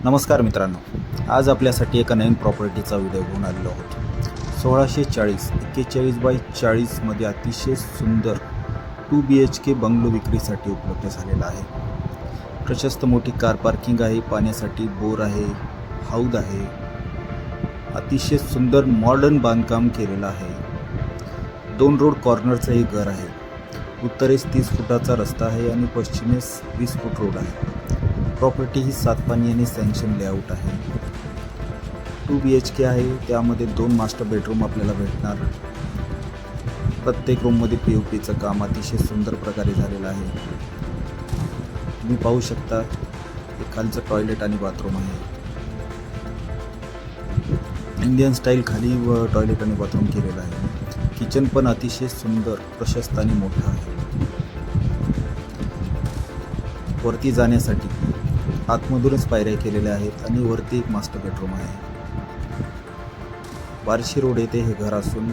नमस्कार मित्रांनो, आज आपल्यासाठी एका नवीन प्रॉपर्टीचा व्हिडिओ घेऊन आलेलो आहोत. 1640 41/40 मध्ये अतिशय सुंदर 2 BHK बंगलो विक्रीसाठी उपलब्ध झालेला आहे. प्रशस्त मोठी कार पार्किंग आहे, पाण्यासाठी बोर आहे, हौद आहे. अतिशय सुंदर मॉडर्न बांधकाम केलेलं आहे. 2 रोड कॉर्नरचं हे घर आहे. उत्तरेस 30 फुटाचा रस्ता आहे आणि पश्चिमेस 20 फूट रोड आहे. प्रॉपर्टी ही 7 पानी आणि सँक्शन लेआउट आहे. 2 BHK आहे. त्यामध्ये 2 मास्टर बेडरूम आपल्याला भेटणार. प्रत्येक रूममध्ये POPचं काम अतिशय सुंदर प्रकारे झालेलं आहे. तुम्ही पाहू शकता हे खालचं टॉयलेट आणि बाथरूम आहे. इंडियन स्टाईल खाली व टॉयलेट आणि बाथरूम केलेलं आहे. किचन पण अतिशय सुंदर, प्रशस्त आणि मोठं आहे. वरती जाण्यासाठी आतमधूनच पायऱ्या केलेल्या आहेत आणि वरती एक मास्टर बेडरूम आहे. बार्शी रोड येथे हे घर असून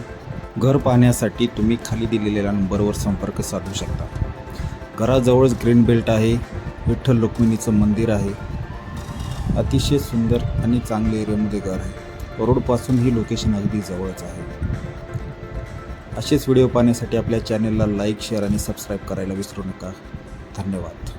घर पाहण्यासाठी तुम्ही खाली दिलेल्या नंबरवर संपर्क साधू शकता. घराजवळच ग्रीन बेल्ट आहे. विठ्ठल रुक्मिणीचं मंदिर आहे. अतिशय सुंदर आणि चांगल्या एरियामध्ये घर आहे. रोडपासून ही लोकेशन अगदी जवळच आहे. असेच व्हिडिओ पाहण्यासाठी आपल्या चॅनलला लाईक, शेअर आणि सबस्क्राईब करायला विसरू नका. धन्यवाद.